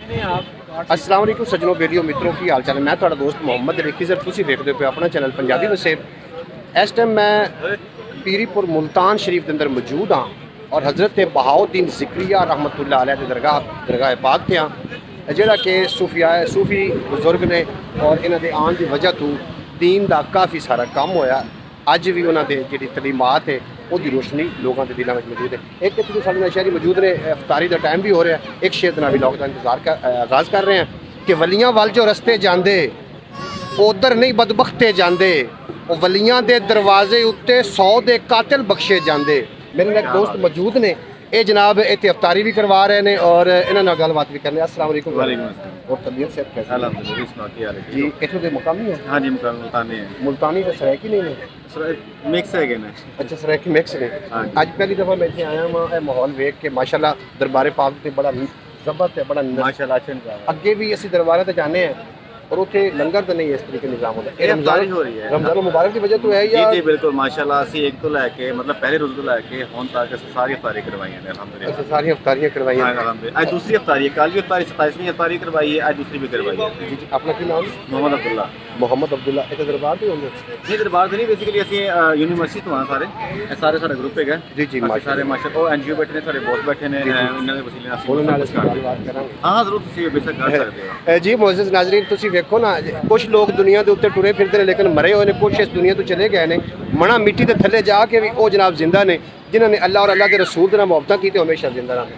अस्सलाम वालेकुम सज्जनों बेलियो मित्रों की हाल चाल है। मैं थोड़ा दोस्त मोहम्मद रफी सर तुम देखते पे अपना चैनल पंजाबी वसेब। इस टाइम मैं पीरीपुर मुल्तान शरीफ के अंदर मौजूद हाँ और हज़रत बहाउद्दीन ज़िक्रिया रहमतुल्लाह अलैह की दरगाह पाक थे हाँ जोड़ा कि सूफी बुजुर्ग ने और इन्हों के आने की वजह तो दीन का काफ़ी सारा काम होया। अज भी उन्होंने जी तलीमात है वो रोशनी लोगों के दिलों में मौजूद है। एक तो साढ़े शहरी मौजूद ने इफ्तारी का टाइम भी हो रहा है। एक शेर भी लोग का इंतजार आगाज़ कर रहे हैं कि वलियां वाल जो रस्ते जाते उधर नहीं बदबख्ते जाते वलियां दे दरवाजे उत्ते 100 दे कातिल बख्शे जाते। मेरे एक दोस्त मौजूद ने ये जनाब इतने इफ्तारी भी करवा रहे हैं और इन्होंने गलबात भी करने। अस्सलाम वालेकुम। और तबीयत से कैसे? अल्हम्दुलिल्लाह जी इतने के मुकामी है? हाँ जी मुल्तानी है। मुल्तानी तो सरायकी नहीं है? मिक्स है ना। अच्छा सरायकी मिक्स ने। अज पहली दफ़ा मैं इतने आया वहाँ माहौल वेख के माशाल्लाह दरबारे पाक से बड़ा जबरदस्त है बड़ा माशाल्लाह। अगे भी असी दरबारे तो जाने हैं और उसे लंगर तो नहीं इस तरीके निज़ाम होता है। रमज़ान हो रही है, रमज़ान मुबारक की वजह तो है या? जी बिल्कुल माशाल्लाह असी एक तो लैके मतलब पहले रोज़ तो लैके हुण तक सारी इफ्तारी करवाई है अल्हम्दुलिल्लाह। अच्छा सारी इफ्तारियां करवाई हैं अल्हम्दुलिल्लाह। आज दूसरी इफ्तारी है, कल भी इफ्तारी 27वीं इफ्तारी करवाई है, आज दूसरी भी करवाई है। जी जी अपना की नाम? मोहम्मद अब्दुल्ला। मोहम्मद अब्दुल्ला इतने दरबार भी होंगे? नहीं दरबार तो नहीं बेसिकली असी यूनिवर्सिटी तो हाँ सारे सारे ग्रुप है। जी जी सारे माशाल्लाह और एनजीओ बैठे ने सारे बॉस बैठे ने इन्हां दे वसीले नाल हाँ जरूर तुसीं बेशक कर सकते हो। जी मोअज़्ज़ज़ नाज़रीन तुसीं वेखो ना कुछ लोग दुनिया के उत्ते टुरे फिरते हैं लेकिन मरे हुए हैं, कुछ इस दुनिया तो चले गए हैं। मना मिट्टी के थले जाके भी वो जनाब जिंदा ने जिन्होंने अल्लाह और अल्लाह के रसूल के नाल मुहब्बत की हमेशा जिंदा रहना।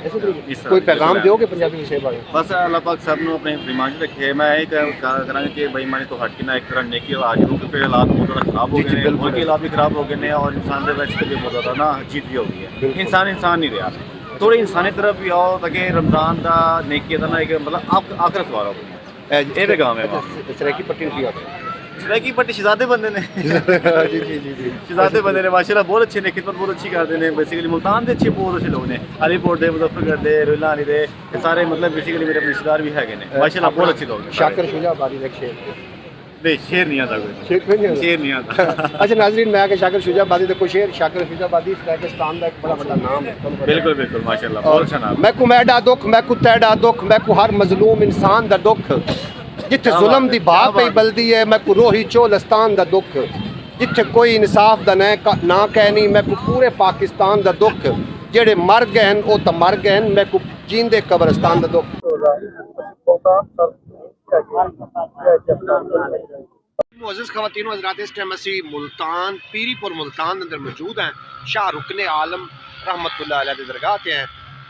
कोई पैगाम दोगे पंजाबी विषय बारे? बस अल्लाह पाक सब नूं अपने फरमान रखे। मैं यही करांगा कि बेईमानी तो हट के ना एक तरह नेकी वाला आज क्योंकि हालात बहुत ज़्यादा खराब हो गए हैं, मुल्की हालात भी खराब हो गए हैं और इंसान के वैसे भी बहुत ज़्यादा ना जीत भी हो गई है। इंसान नहीं रहा। थोड़ी इंसानी तरफ भी आओ ताकि रमज़ान का नेकी का ना एक मतलब आखिर सवाल हो ये पैगाम है। सरायकी पट्टी की होती सरायकी पट्टी शहजादे बंदे ने जी जी जी जी शहजादे बंदे ने माशाल्लाह बहुत अच्छे ने, खिदमत बहुत अच्छी करते हैं। बेसिकली मुल्तान के अच्छे बहुत अच्छे लोग ने, अलीपुर के मुजफ्फरगढ़ के रोहिला अली के सारे मतलब बेसिकली मेरे रिश्तेदार भी है माशाल्लाह बहुत अच्छे लोग। शाकिर शुजा बादी का शेर नहीं शेर नहीं आता कोई, शेर नहीं आता। अच्छा नाज़रीन मैं कि शाकिर शुजा बादी का कोई शेर शाकिर शुजा बादी पाकिस्तान का एक बड़ा बड़ा नाम है। बिल्कुल बिल्कुल माशाल्लाह बहुत अच्छा नाम। मैं को मैडा दुख मैं को तैडा दुख मैं को हर मजलूम इंसान दा दुख जिथे जुल्म दी भाप पई बलदी है मैं को रोही चोलस्तान दा दुख जिथे कोई इंसाफ दा ना कहनी मैं को पूरे पाकिस्तान दा दुख जेड़े मर गए हैं वो तो मर गए हैं मैं को जींदे कब्रिस्तान दा दुख। मुअज़्ज़ज़ ख़वातीन हज़रात इस टाइम असी मुल्तान पीरीपुर मुल्तान अंदर मौजूद हैं। शाह रुकने आलम रहमतुल्लाह अलैह दी दरगाह ते हैं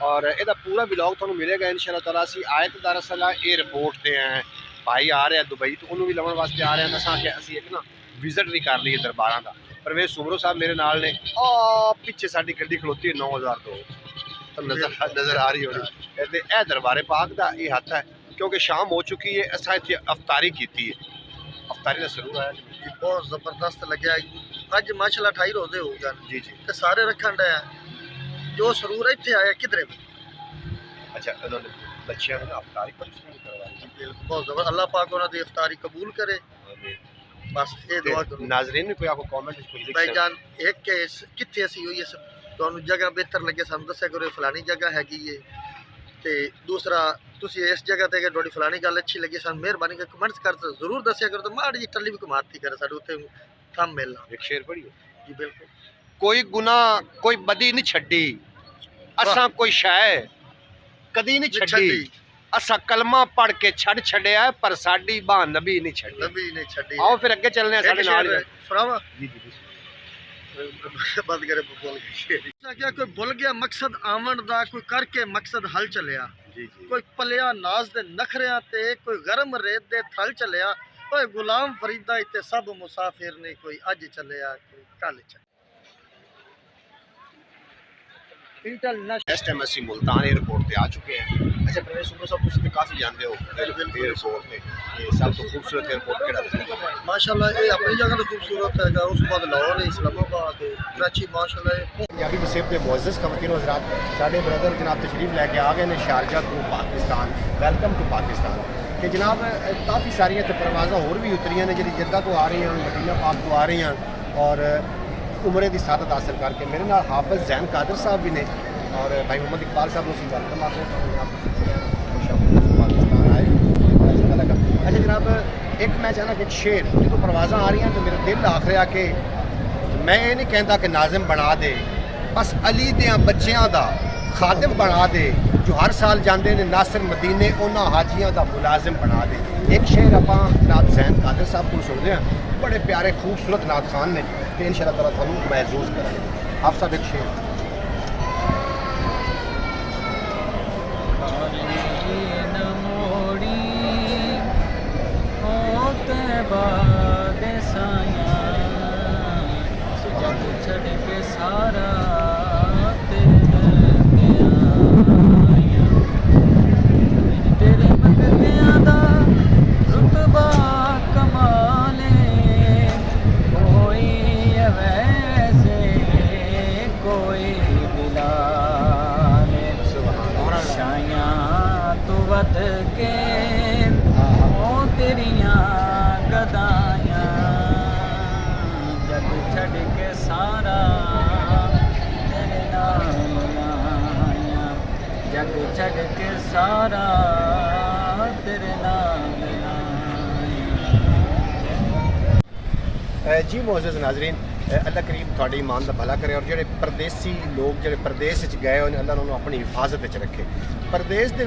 और इसका पूरा ब्लॉग तुहानू मिलेगा इंशाअल्लाह ताला। असी आए तो दरअसल एयरपोर्ट से हैं, भाई आ रहे हैं दुबई तो उन्होंने भी लवन वास्ते आ रहे हैं। असा कि असी एक ना विजिट भी कर लीए दरबार का। परवेज़ सुमरो साहब मेरे नाल ने पिछे साडी गड्डी खलोती है 9002 तो नज़र आ रही होनी ते ए दरबारे पाक का ये हथ है क्योंकि शाम हो चुकी है। असा इत्थे अफ्तारी की है, अफ्तारी का सरूर आया जी बहुत जबरदस्त लगे अज माशाल्लाह 28 रोजे हो गए जी जी ते सारे रखन डे जो सरूर इत्थे आया किधरे भी। अच्छा उन्होंने बच्चियां ने अफ्तारी पर करवाई बहुत जबरदस्त अल्लाह पाक उन्हां दी इफ्तारी कबूल करे बस ये दुआ करो। नाज़रीन ने कोई आपको कमेंट कुछ भाईजान एक के कित्थे असी होई इस तुहानू जगह बेहतर लगे सानू दस्या करो फलानी जगह हैगी है ते दूसरा तुसी इस जगह ते तुहाडी फलानी गल अच्छी लगी सानू मेहरबानी करके कमेंट्स कर जरूर दस्या करो तो माड़ी जी टल्ली भी कमाती करे साडे उत्ते थम मिलना। एक शेर पढ़िए जी बिल्कुल। कोई गुनाह कोई बदी नहीं छड्डी असा कोई शय कदी नहीं छड्डी असा कलमा पढ़ के छड़ छड़िया पर साडी बाह नबी नहीं छड्डी नबी नहीं छड्डी। आओ फिर अगे चलने साडे नाल फरावा जी जी बंद करे बोल क्या कोई भुल गया मकसद आवन दा कोई करके मकसद हल चलिया जी जी कोई पलिया नाज दे नखरिया ते कोई गरम रेत दे थल चलिया कोई गुलाम फरीदा इते सब मुसाफिर ने कोई अज चलिया कोई कल चलिया। इस टाइम असी मुल्तान एयरपोर्ट पे आ चुके हैं। अच्छा प्रवेश सुमरो साहब तुसीं काफी जानते हो एयरपोर्ट पे ये सब तो खूबसूरत एयरपोर्ट केड़ा माशाल्लाह ये अपनी जगह तो खूबसूरत है उस बाद लाहौर इस्लामाबाद कराची माशाल्लाह। पंजाबी वसेब के मुअज़्ज़ज़ ख़वातीन हज़रात साडे ब्रदर जनाब तशरीफ लैके आ गए हैं Sharjah to Pakistan. Welcome to Pakistan कि जनाब काफ़ी सारिया तो परवाज़ा होर भी उतरियां ने जी जद्दा तो आ रही हैं मदीना पाक तो आ रही हैं और उम्रे की सादत हासिल करके मेरे नाल हाफिज़ जैन कादर साहब भी ने और भाई मोहम्मद इकबाल साहब वेलकम आते हैं। जनाब एक मैं चाहना कि एक शेर जो परवाज़ां आ रही हैं तो मेरा दिल आख रहा कि मैं ये नहीं कहता कि नाजिम बना दे, बस अली दियां बच्चियां दा खादिम बना दे, जो हर साल जाते हैं नासिर मदीने उन्होंने हाजियां दा मुलाजिम बना दे। एक शेर आप नात ज़ैन कादिर साहब को सुनते हैं, बड़े प्यारे खूबसूरत नात खान ने, तो इंशाअल्लाह ताला थानू महसूस करेंगे। आप सब एक शेर छड़ के सारा तेरे नाम जी मोअज़्ज़ज़ नाज़रीन, अल्लाह करीम थोड़ी ईमान का भला करे और जो परदेसी लोग जो परदेस गए उन्हें अल्लाह उन्होंने अपनी हिफाजत रखे। परदेस के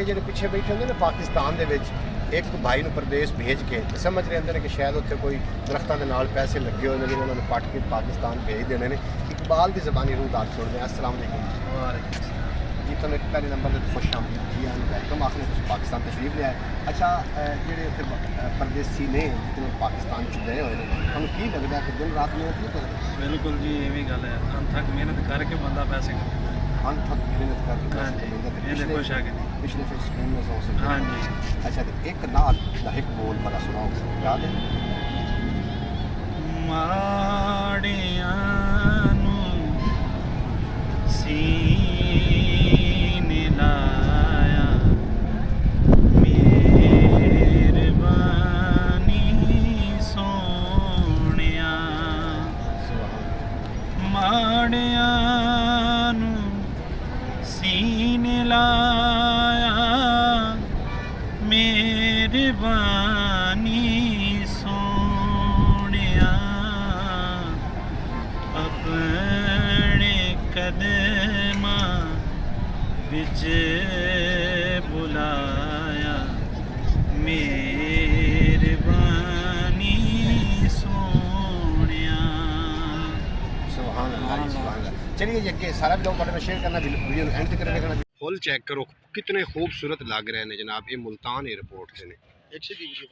जो पिछे बैठे होंगे ना पाकिस्तान के एक भाई को परदेस भेज के समझ रहे होंगे कि शायद उत्थे कोई दरख्तों के नाल पैसे लगे हुए हैं उन्होंने पट के पाकिस्तान भेज देने ने। इकबाल की ज़बानी रूह दाद छोड़ दें। अस्सलाम वालेकुम जी, तुम एक पहले नंबर पर खुश आमदी जी हाँ वेलकम आखिर तुम पाकिस्तान तशरीफ लिया। अच्छा जेडे उत्थे परदेसी ने जितने पाकिस्तान च गए हुए हैं तुहानू की लगता है कि दिन रात में की करते? बिल्कुल जी इवें गल है, अनथक मेहनत करके बंदा पैसे अनथक मेहनत करके हाँ जी, ਇਹਦੇ ਕੋਈ ਸ਼ੱਕ नहीं। पिछले फिर स्कूल में सौ से हाँ जी। अच्छा तो एक नात का एक बोल बड़ा सुनाओ, याद है? माड़ियां नूं सीने लाया मेहरबानी सोहणिया, माड़ियां नूं सीने लाया मेहरबानी सोहणिया, अपने कदमां विच बुलाया मेहरबानी सोहणिया। सुभान अल्लाह, सुभान अल्लाह। चलिए ये कि सारा लोग बड़े में शेयर करना वीडियो एंड तक देखना फुल चेक करो कितने खूबसूरत लग रहे हैं जनाब। ये मुल्तान एयरपोर्ट से ने एक से वीडियो